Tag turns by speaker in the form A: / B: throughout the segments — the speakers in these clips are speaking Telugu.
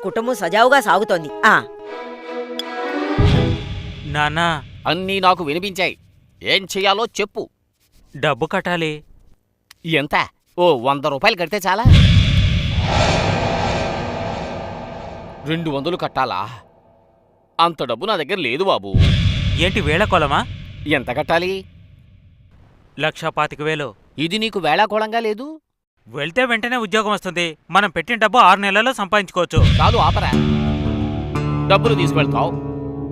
A: కుటుంబం సజావుగా సాగుతోంది.
B: నాన్నా,
C: అన్నీ నాకు వినిపించాయి. ఏం చెయ్యాలో చెప్పు.
B: డబ్బు కట్టాలి.
C: ఎంత? ఓ 100 రూపాయలు కడితే చాలా? 200 కట్టాలా? అంత డబ్బు నా దగ్గర లేదు బాబూ.
B: ఏంటి వేళకోళమా?
C: ఎంత కట్టాలి?
B: 1,25,000.
C: ఇది నీకు వేళాకోళంగా లేదు?
B: వెళ్తే వెంటనే ఉద్యోగం వస్తుంది. మనం పెట్టిన డబ్బు 6 నెలల్లో సంపాదించుకోవచ్చు.
C: కాదు, ఆపరా. డబ్బులు తీసుకెళ్తావు,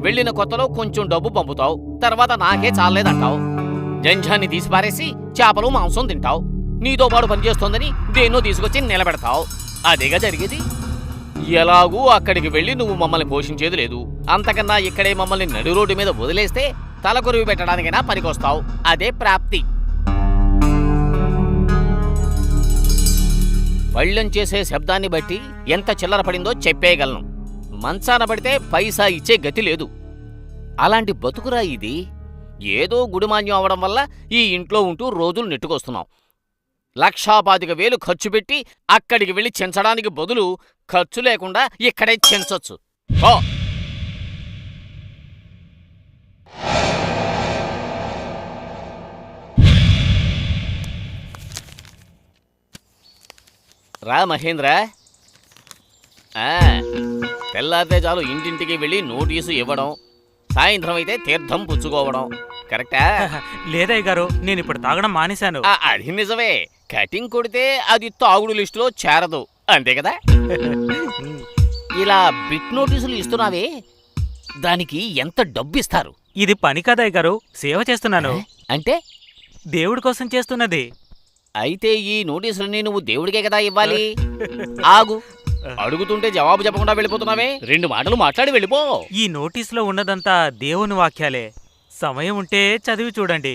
C: వెళ్ళిన కొత్తలో కొంచెం డబ్బు పంపుతావు, తర్వాత నాకే చాలేదంటావు. జంఝాన్ని తీసిపారేసి చేపలు మాంసం తింటావు. నీతో పాటు పనిచేస్తోందని దేన్నో తీసుకొచ్చి నిలబెడతావు. అదేగా జరిగేది. ఎలాగూ అక్కడికి వెళ్ళి నువ్వు మమ్మల్ని పోషించేది లేదు. అంతకన్నా ఇక్కడే మమ్మల్ని నడి రోడ్డు మీద వదిలేస్తే తలకొరివి పెట్టడానికైనా పనికొస్తావు. అదే ప్రాప్తి. పళ్ళెం చేసే శబ్దాన్ని బట్టి ఎంత చిల్లర పడిందో చెప్పేయగలను. మంచాన పడితే పైసా ఇచ్చే గతి లేదు. అలాంటి బతుకురా ఇది. ఏదో గుడిమాన్యం అవడం వల్ల ఈ ఇంట్లో ఉంటూ రోజులు నెట్టుకొస్తున్నాం. 1,25,000 ఖర్చు పెట్టి అక్కడికి వెళ్ళి చెంచడానికి బదులు ఖర్చు లేకుండా ఇక్కడే చెంచొచ్చు. ఓ రా మహేంద్ర. తెల్లారితే చాలు ఇంటింటికి వెళ్ళి నోటీసు ఇవ్వడం, సాయంత్రం అయితే తీర్థం పుచ్చుకోవడం. కరెక్టా?
B: లేదయ్య గారు, నేను ఇప్పుడు తాగడం మానేశాను.
C: అది నిజమే. కటింగ్ కొడితే అది తాగుడు లిస్టులో చేరదు, అంతే కదా? ఇలా బిట్ నోటీసులు ఇస్తున్నావే, దానికి ఎంత డబ్బు ఇస్తారు?
B: ఇది పని కదయ్య గారు, సేవ చేస్తున్నాను.
C: అంటే?
B: దేవుడి కోసం చేస్తున్నది.
C: అయితే ఈ నోటీసులన్నీ నువ్వు దేవుడికే కదా ఇవ్వాలి. ఆగు, అడుగుతుంటే జవాబు చెప్పకుండా వెళ్ళిపోతున్నావే. 2 మాటలు మాట్లాడి వెళ్ళిపో.
B: ఈ నోటీసులో ఉన్నదంతా దేవుని వాక్యాలే. సమయం ఉంటే చదివి చూడండి.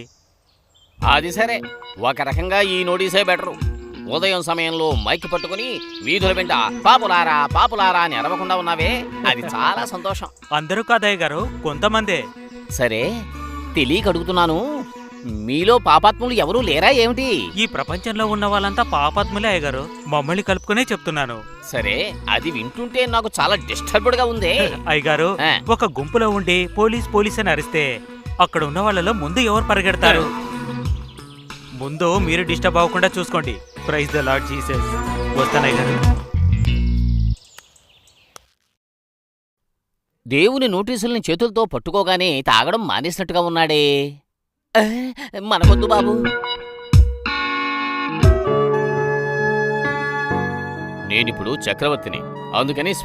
C: అది సరే, ఒక రకంగా ఈ నోటీసే బెటరు. ఉదయం సమయంలో మైక్ పట్టుకుని వీధుల వెంట పాపులారా పాపులారా అని అరవకుండా ఉన్నావే, అది చాలా సంతోషం.
B: అందరూ కాదయ్య గారు, కొంతమందే.
C: సరే, తెలియక అడుగుతున్నాను, మీలో పాపాత్ములు ఎవరూ లేరా ఏమిటి?
B: ఈ ప్రపంచంలో ఉన్న వాళ్ళంతా పాపాత్ములే అయ్యగారు. మమ్మల్ని కలుపుకునే చెప్తున్నాను.
C: సరే, అది వింటుంటే నాకు చాలా డిస్టర్బ్డ్ గా ఉంది.
B: అయ్యగారు, ఒక గుంపులో ఉండి పోలీస్ పోలీస్ అని అరిస్తే అక్కడ ఉన్న వాళ్ళలో ముందు ఎవరు పరిగెడతారు? ముందు మీరు డిస్టర్బ్ అవ్వకుండా చూసుకోండి. Praise the Lord Jesus. వస్తానయ్యగారు.
C: దేవుని నోటీసుల్ని చేతులతో పట్టుకోగానే తాగడం మానేసినట్టుగా ఉన్నాడే. మనకొద్దు బాబు. నేనిప్పుడు చక్రవర్తిని, అందుకని